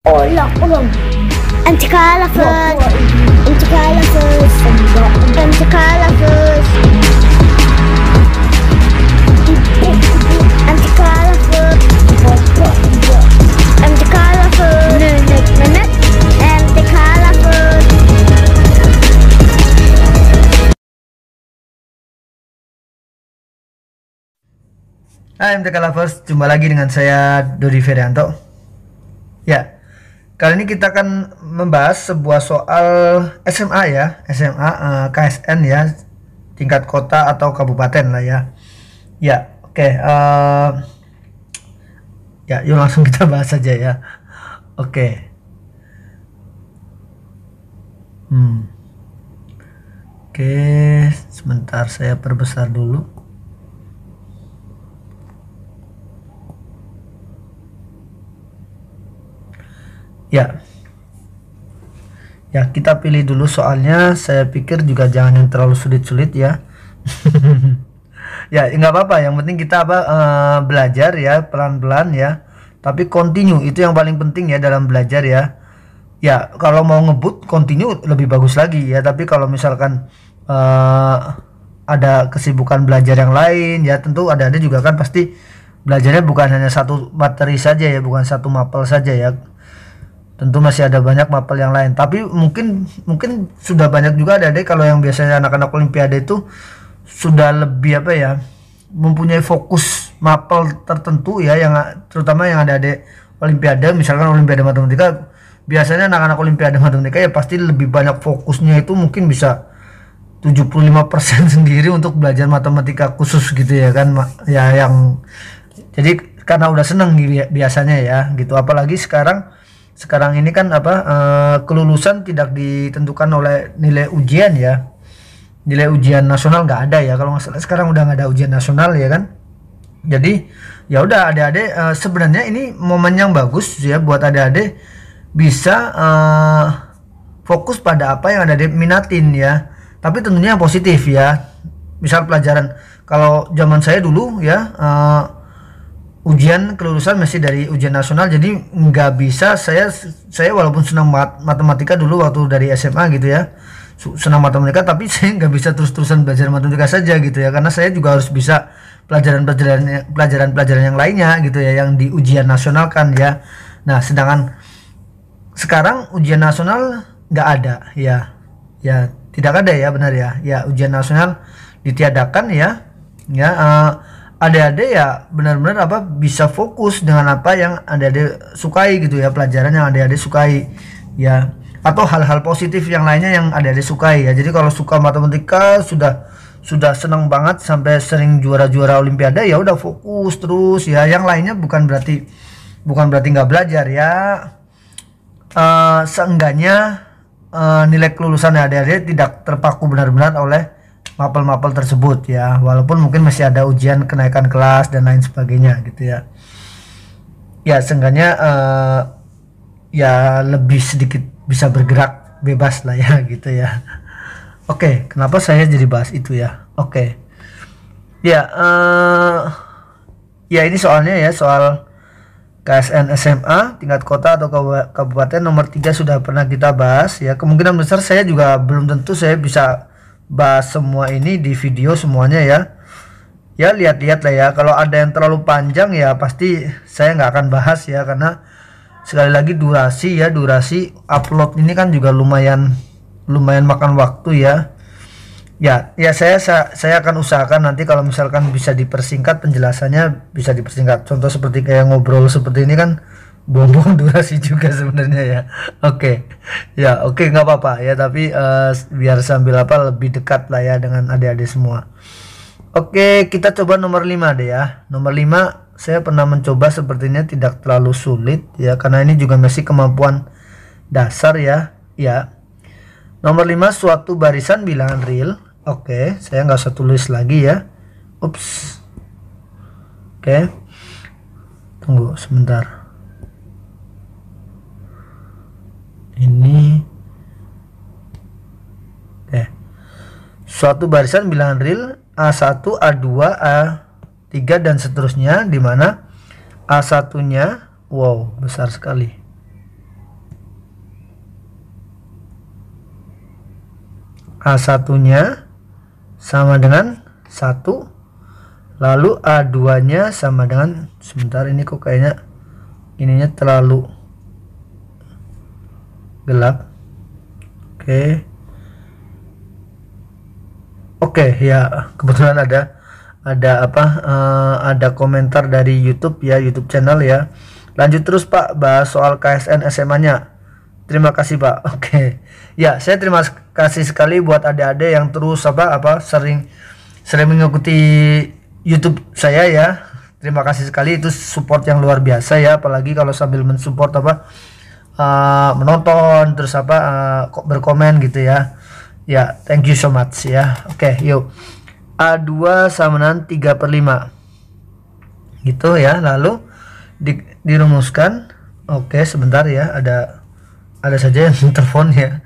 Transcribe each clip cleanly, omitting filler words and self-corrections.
Oh لا قلم. انت كالفت. انت كالفت. انت كالفت. انت كالفت. انت كالفت. نت انت كالفت. Hai MTK Lovers, jumpa lagi dengan saya Dodi Ferianto. Ya, kali ini kita akan membahas sebuah soal SMA ya, SMA KSN ya, tingkat kota atau kabupaten lah ya. Ya, oke, ya, yuk langsung kita bahas saja ya. Oke. Oke, sebentar saya perbesar dulu. Ya, kita pilih dulu soalnya. Saya pikir juga jangan yang terlalu sulit-sulit ya. Ya, nggak apa-apa. Yang penting kita belajar ya, pelan-pelan ya. Tapi continue itu yang paling penting ya dalam belajar ya. Ya, kalau mau ngebut continue lebih bagus lagi ya. Tapi kalau misalkan ada kesibukan belajar yang lain ya, tentu ada juga kan pasti belajarnya bukan hanya satu materi saja ya, bukan satu mapel saja ya. Tentu masih ada banyak mapel yang lain, tapi mungkin sudah banyak juga adik-adik kalau yang biasanya anak-anak olimpiade itu sudah lebih apa ya, mempunyai fokus mapel tertentu ya, yang terutama yang ada adik olimpiade, misalkan olimpiade matematika. Biasanya anak-anak olimpiade matematika ya pasti lebih banyak fokusnya itu mungkin bisa 75% sendiri untuk belajar matematika khusus gitu ya kan ya, yang jadi karena udah seneng biasanya ya gitu. Apalagi sekarang ini kan kelulusan tidak ditentukan oleh nilai ujian ya. Nilai ujian nasional nggak ada ya, kalau nggak salah sekarang udah nggak ada ujian nasional ya kan. Jadi ya udah adik-adik, sebenarnya ini momen yang bagus ya buat adik-adik bisa fokus pada apa yang adik minatin ya, tapi tentunya yang positif ya. Misal pelajaran, kalau zaman saya dulu ya, ujian kelulusan masih dari ujian nasional, jadi nggak bisa saya walaupun senang matematika dulu waktu dari SMA gitu ya, senang matematika, tapi saya nggak bisa terus-terusan belajar matematika saja gitu ya, karena saya juga harus bisa pelajaran yang lainnya gitu ya, yang di ujian nasional kan ya. Nah, sedangkan sekarang ujian nasional nggak ada ya, tidak ada ya, benar ya, ujian nasional ditiadakan ya. Adik-adik ya benar-benar bisa fokus dengan apa yang adik-adik sukai gitu ya, pelajaran yang adik-adik sukai ya, atau hal-hal positif yang lainnya yang adik-adik sukai ya. Jadi kalau suka matematika, sudah senang banget sampai sering juara-juara olimpiade, ya udah fokus terus ya. Yang lainnya bukan berarti nggak belajar ya. Seenggaknya nilai kelulusan adik-adik tidak terpaku benar-benar oleh mapel-mapel tersebut ya, walaupun mungkin masih ada ujian kenaikan kelas dan lain sebagainya gitu ya. Ya seenggaknya ya lebih sedikit bisa bergerak bebas lah ya gitu ya. Oke, kenapa saya jadi bahas itu ya? Oke, ya ya ini soalnya ya, soal KSN SMA tingkat kota atau kabupaten nomor 3 sudah pernah kita bahas ya. Kemungkinan besar saya juga belum tentu saya bisa bahas semua ini di video semuanya ya. Ya lihat-lihat lah ya, kalau ada yang terlalu panjang ya pasti saya nggak akan bahas ya, karena sekali lagi durasi upload ini kan juga lumayan makan waktu ya. Ya saya akan usahakan nanti kalau misalkan bisa dipersingkat penjelasannya, bisa dipersingkat. Contoh seperti kayak ngobrol seperti ini kan buang-buang durasi juga sebenarnya ya. Oke. Ya, oke, nggak apa-apa ya, tapi biar sambil lebih dekat lah ya dengan adik-adik semua. Oke, kita coba nomor 5 deh ya. Nomor 5 saya pernah mencoba, sepertinya tidak terlalu sulit ya, karena ini juga masih kemampuan dasar ya. Ya. Nomor 5, suatu barisan bilangan real. Oke, saya nggak usah tulis lagi ya. Ups. Oke. Tunggu sebentar. Ini suatu barisan bilangan real A1, A2, A3 dan seterusnya, di mana A1 nya wow besar sekali. A1 nya sama dengan 1, lalu A2 nya sama dengan, sebentar ini kok kayaknya ininya terlalu gelap. Oke ya, kebetulan ada komentar dari YouTube ya, YouTube channel ya. Lanjut terus Pak, bahas soal KSN SMA nya. Terima kasih Pak. Oke ya, saya terima kasih sekali buat adik-adik yang terus sering mengikuti YouTube saya ya. Terima kasih sekali, itu support yang luar biasa ya, apalagi kalau sambil mensupport menonton terus berkomen gitu ya. Ya, thank you so much ya. Oke, yuk. A2 sama dengan 3/5. Gitu ya. Lalu dirumuskan. Oke, sebentar ya. Ada saja yang telepon ya.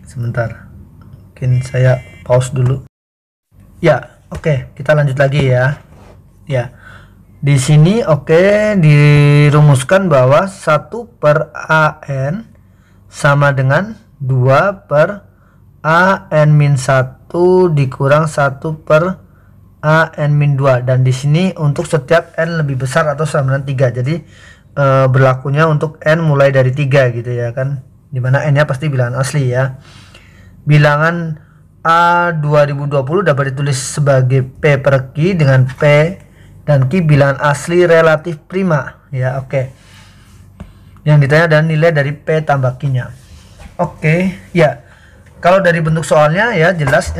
Sebentar. Mungkin saya pause dulu. Ya, oke, kita lanjut lagi ya. Ya. Di sini dirumuskan bahwa 1/an sama dengan 2/an-1 dikurang 1/an-2, dan di sini untuk setiap n lebih besar atau sama dengan 3. Jadi berlakunya untuk n mulai dari 3 gitu ya kan, dimana n nya pasti bilangan asli ya. Bilangan A 2020 dapat ditulis sebagai P per Q, dengan P dan Q bilangan asli relatif prima ya. Yang ditanya adalah nilai dari P tambah Q nya. Ya, kalau dari bentuk soalnya ya jelas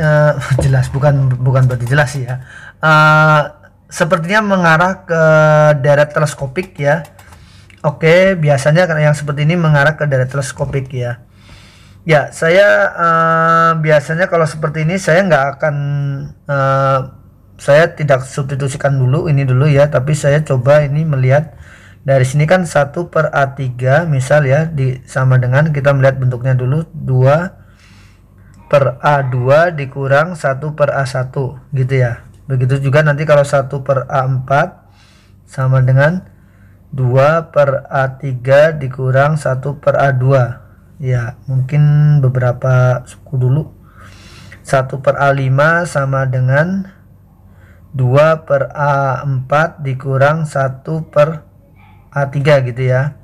bukan berarti jelas ya. Sepertinya mengarah ke deret teleskopik ya. Biasanya yang seperti ini mengarah ke deret teleskopik ya. Ya, saya biasanya kalau seperti ini saya nggak akan saya tidak substitusikan dulu ini dulu ya, tapi saya coba ini melihat dari sini kan 1/A3 misal ya, sama dengan kita melihat bentuknya dulu 2/A2 dikurang 1/A1 gitu ya. Begitu juga nanti kalau 1/A4 sama dengan 2/A3 dikurang 1/A2 ya. Mungkin beberapa suku dulu. 1/A5 sama dengan 2/A4 dikurang 1/A3 gitu ya.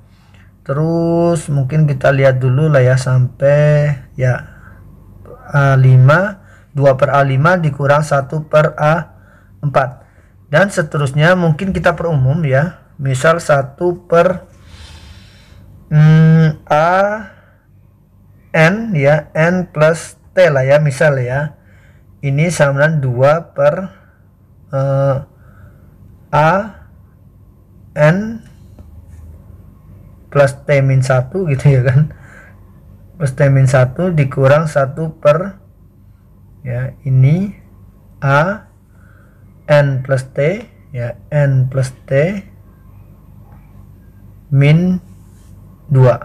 Terus mungkin kita lihat dulu lah ya sampai ya A5, 2/A5 dikurang 1/A4 dan seterusnya. Mungkin kita perumum ya, misal 1/A n ya, n plus t lah ya misal ya. Ini sama dengan 2/A n plus t min 1 gitu ya kan, plus t min 1 dikurang 1 per ya ini A n plus t ya, n plus t min 2.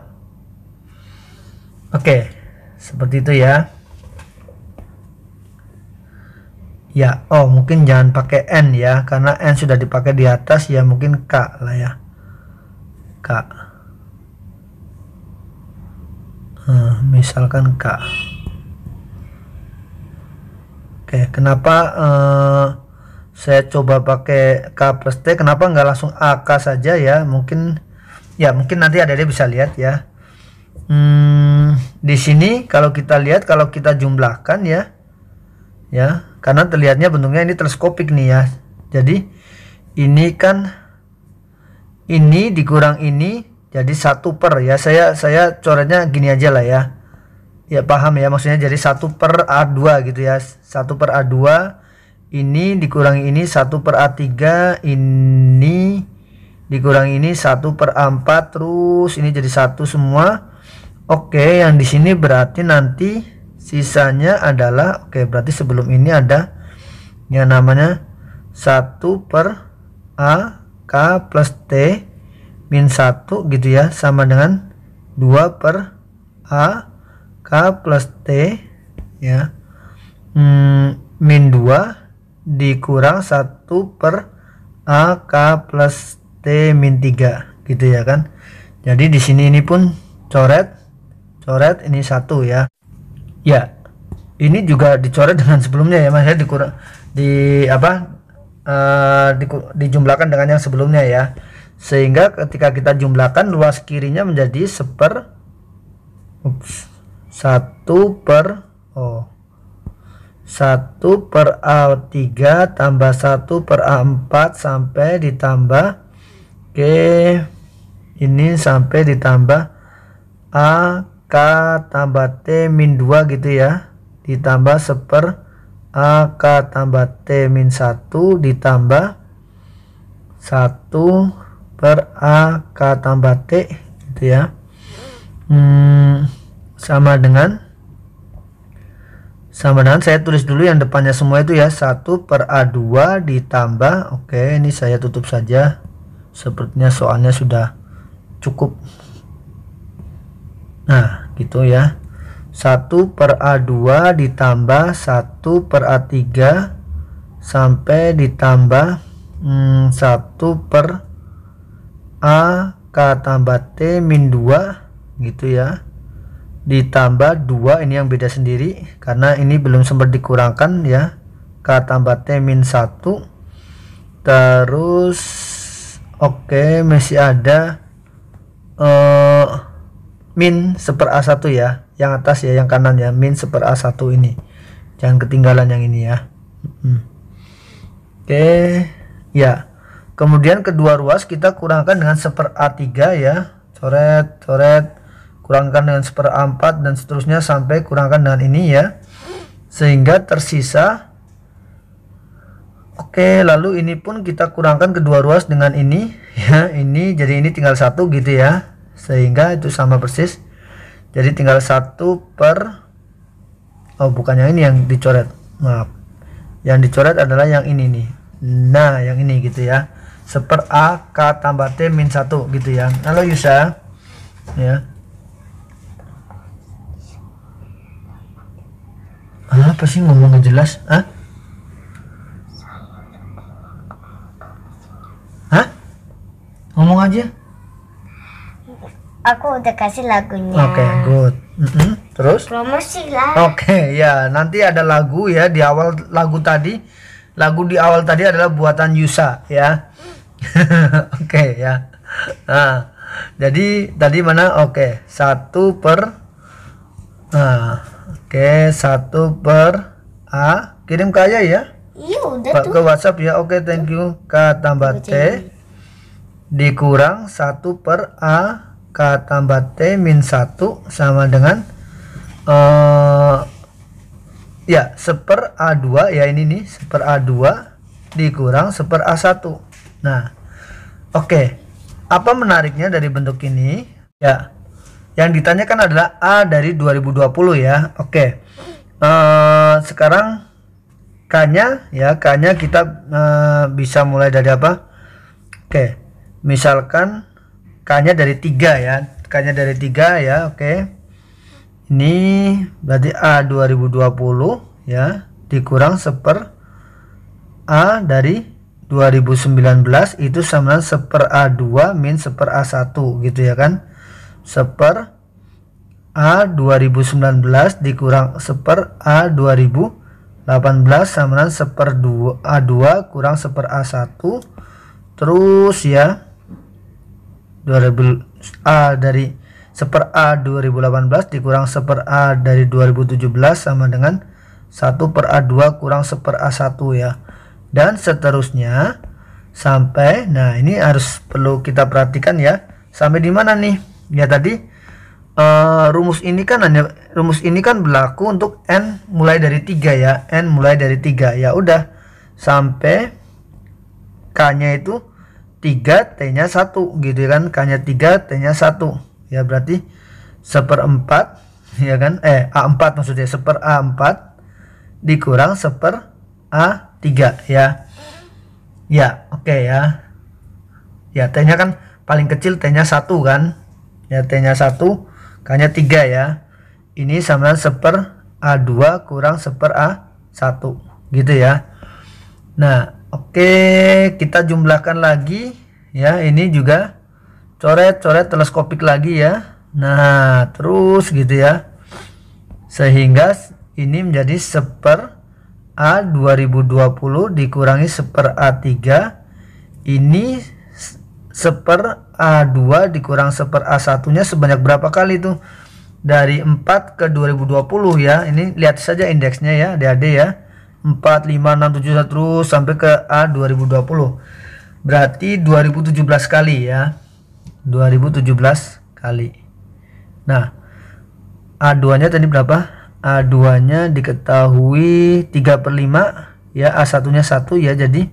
Seperti itu ya. Ya, mungkin jangan pakai n ya, karena n sudah dipakai di atas ya, mungkin k lah ya, k. Misalkan k. Kenapa saya coba pakai k plus t? Kenapa nggak langsung ak saja ya? Mungkin nanti ada bisa lihat ya. Di sini kalau kita lihat, kalau kita jumlahkan ya, karena terlihatnya bentuknya ini teleskopik nih ya. Jadi ini kan ini dikurang ini jadi 1 per ya. Saya coretnya gini aja lah ya. Ya paham ya, maksudnya jadi 1/A2 gitu ya. 1/A2 ini dikurang ini 1/A3, ini dikurang ini 1/A4, terus ini jadi 1 semua. Yang di sini berarti nanti sisanya adalah berarti sebelum ini ada yang namanya 1/AK plus T min 1 gitu ya, sama dengan 2/AK plus T ya min 2 dikurang 1/AK plus T min 3 gitu ya kan. Jadi di sini ini pun coret ini 1 ya. Ya, ini juga dicoret dengan sebelumnya ya Mas ya, dikurang di apa dijumlahkan dengan yang sebelumnya ya, sehingga ketika kita jumlahkan luas kirinya menjadi 1 per A3 tambah 1 per A4 sampai ditambah ini sampai ditambah A K tambah T min 2 gitu ya, ditambah 1 per A K tambah T min 1 ditambah 1 per A K tambah T gitu ya. Sama dengan saya tulis dulu yang depannya semua itu ya, 1 per A2 ditambah, oke ini saya tutup saja, sepertinya soalnya sudah cukup. Nah gitu ya, 1 per A2 ditambah 1 per A3 sampai ditambah 1 per A K tambah T min 2 gitu ya, ditambah 2 ini yang beda sendiri karena ini belum sempat dikurangkan ya, K tambah T min 1. Terus oke masih ada min 1 per A1 ya, yang atas ya, yang kanan ya, min 1 per A1 ini jangan ketinggalan yang ini ya. Oke ya, kemudian kedua ruas kita kurangkan dengan 1 per A3 ya, coret kurangkan dengan 1 per A4 dan seterusnya sampai kurangkan dengan ini ya, sehingga tersisa. Oke, lalu ini pun kita kurangkan kedua ruas dengan ini ya, ini jadi ini tinggal 1 gitu ya, sehingga itu sama persis, jadi tinggal 1 per bukan yang ini yang dicoret, maaf, yang dicoret adalah yang ini nih. Nah yang ini gitu ya, 1 per A K tambah T min 1 gitu ya. Halo Yusa ya, apa sih ngomong nggak jelas? Ngomong aja. Aku udah kasih lagunya. Oke, good. Terus? Promosi lah. Oke, ya nanti ada lagu ya di awal lagu tadi. Lagu di awal tadi adalah buatan Yusa ya. Oke ya. Nah, jadi tadi mana? Oke, 1 per oke 1 per A, kirim ke Ayah ya. Iya udah tuh. Ke WhatsApp ya. Oke, thank you. K tambah T dikurang 1 per A K tambah T min 1 sama dengan ya 1 per A2 ya, ini nih 1 per A2 dikurang 1 per A1. Nah oke, apa menariknya dari bentuk ini ya, yang ditanyakan adalah A dari 2020 ya. Oke, sekarang K nya ya, K nya kita bisa mulai dari apa? Oke, misalkan K nya dari 3 ya, K nya dari 3 ya. Oke, ini berarti A 2020 ya dikurang 1 per A dari 2019 itu sama dengan 1 per A2 min 1 per A1 gitu ya kan. 1 per A 2019 dikurang 1 per A 2018 sama dengan 1 per A2 kurang 1 per A1. Terus ya 2000 A dari 1 per A 2018 dikurang 1 per A dari 2017 sama dengan 1 per A2 kurang 1 per A1 ya, dan seterusnya sampai, nah ini harus perlu kita perhatikan ya, sampai di mana nih ya. Tadi rumus ini kan berlaku untuk n mulai dari 3 ya, n mulai dari 3 ya udah sampai K nya itu 3 T nya 1 gitu kan, K nya 3 T nya 1 ya, berarti 1 per 4 ya kan, A4 maksudnya 1 per A4 dikurang 1 per A3 ya. Ya oke ya, ya T nya kan paling kecil, T nya 1 kan ya, T nya 1 K nya 3 ya, ini sama 1 per A2 kurang 1 per A1 gitu ya. Nah oke, kita jumlahkan lagi ya, ini juga coret teleskopik lagi ya. Nah terus gitu ya, Sehingga ini menjadi 1/A 2020 dikurangi 1/A 3. Ini 1/A 2 dikurang 1/A 1-nya sebanyak berapa kali tuh? Dari 4 ke 2020 ya. Ini lihat saja indeksnya ya adik-adik ya. 4, 5, 6, 7 terus sampai ke A 2020. Berarti 2017 kali ya. 2017 kali. Nah, A2 nya tadi berapa? A2 nya diketahui 3/5 ya. A1 nya 1 ya. Jadi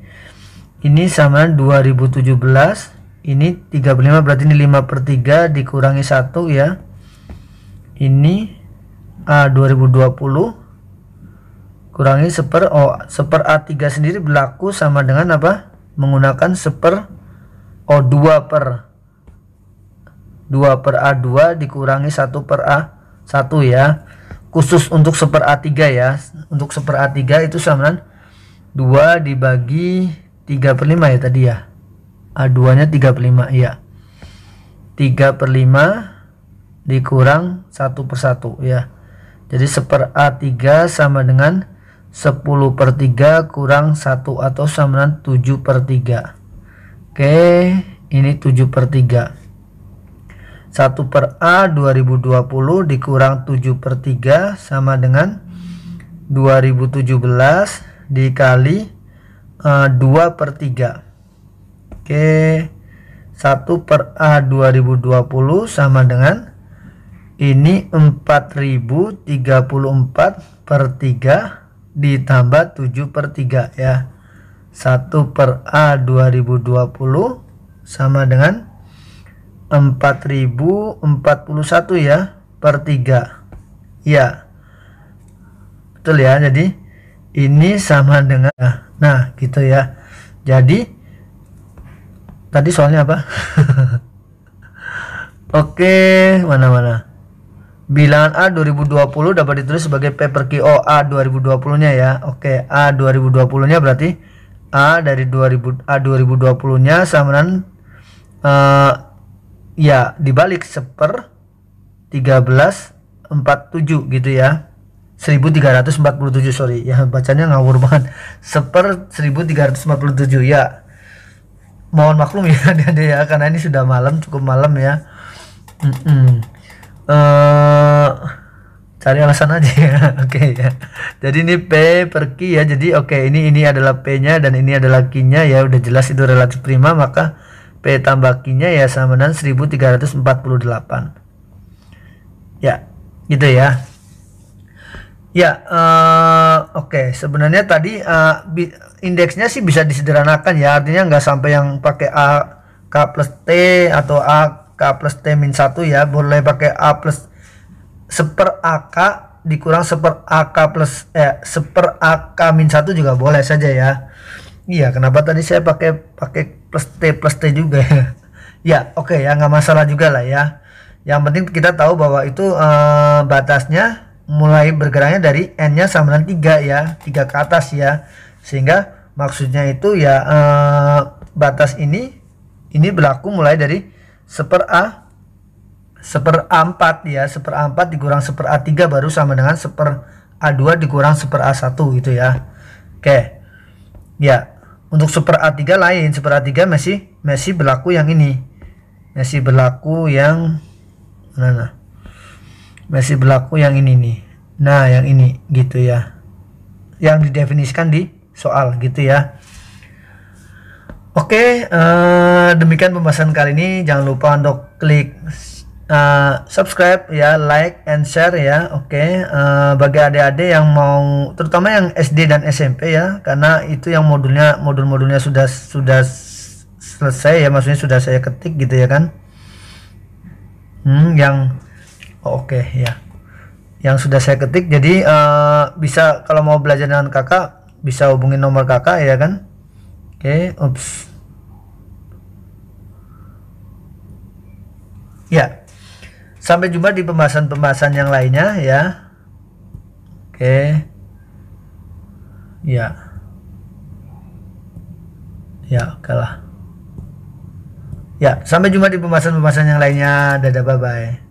ini sama 2017. Ini 3/5 berarti ini 5/3 dikurangi 1 ya. Ini A 2020 kurangi 1/A 3 sendiri berlaku sama dengan apa? Menggunakan 2/A 2 dikurangi 1/A 1 ya. Khusus untuk 1/A 3 ya. Untuk 1/A 3 itu sama dengan 2 dibagi 3/5 ya tadi ya. A2 nya 3/5 ya. 3/5 dikurang 1/1 ya. Jadi 1/A 3 sama dengan 10/3 kurang 1 atau sama dengan 7/3. Oke, ini 7/3. 1/A 2020 dikurang 7/3 sama dengan 2017 dikali 2/3. Oke, 1/A 2020 sama dengan ini 4034/3 ditambah 7/3 ya. 1/A 2020 sama dengan 4041 ya per 3 ya. Betul ya. Jadi ini sama dengan, nah gitu ya. Jadi tadi soalnya apa? Oke, mana bilangan A 2020 dapat ditulis sebagai P per Q A 2020 nya ya. Oke, A 2020 nya berarti A dari 2020 nya sama dengan ya dibalik 1/1347 gitu ya. 1347 sorry ya, bacanya ngawur banget. 1/1347 ya. Mohon maklum ya ya karena ini sudah malam, cukup malam ya. Cari alasan aja ya. Oke ya. Jadi ini P per Q ya. Jadi oke, ini adalah P nya dan ini adalah Q nya ya. Udah jelas itu relatif prima, maka P tambah Q nya ya sama dengan 1348 ya, gitu ya. Ya, oke. Sebenarnya tadi indeksnya sih bisa disederhanakan ya. Artinya nggak sampai yang pakai A K plus T atau A K plus T min 1 ya. Boleh pakai A plus 1/AK dikurang 1/AK plus 1/AK min 1 juga boleh saja ya. Iya, kenapa tadi saya pakai plus T juga ya. Ya, oke ya, nggak masalah juga lah ya. Yang penting kita tahu bahwa itu batasnya mulai bergeraknya dari N-nya sama dengan 3 ya, 3 ke atas ya. Sehingga maksudnya itu ya batas ini berlaku mulai dari 1/A 4 ya. 1/A 4 dikurang 1/A 3 baru sama dengan 1/A 2 dikurang 1/A 1 gitu ya. Oke. Ya, untuk 1/A 3 lain. 1/A 3 masih berlaku yang ini. Masih berlaku yang mana? Masih berlaku yang ini nih. Nah, yang ini gitu ya. Yang didefinisikan di soal gitu ya. Oke, demikian pembahasan kali ini. Jangan lupa untuk klik subscribe ya, like and share ya. Oke, bagi adik-adik yang mau, terutama yang SD dan SMP ya, karena itu yang modul-modulnya sudah selesai ya, maksudnya sudah saya ketik gitu ya kan. Oke ya, yang sudah saya ketik. Jadi bisa kalau mau belajar dengan kakak bisa hubungin nomor kakak ya kan. Oke, ya, sampai jumpa di pembahasan-pembahasan yang lainnya ya. Oke. Ya. Ya, oke lah. Ya, sampai jumpa di pembahasan-pembahasan yang lainnya. Dadah, bye-bye.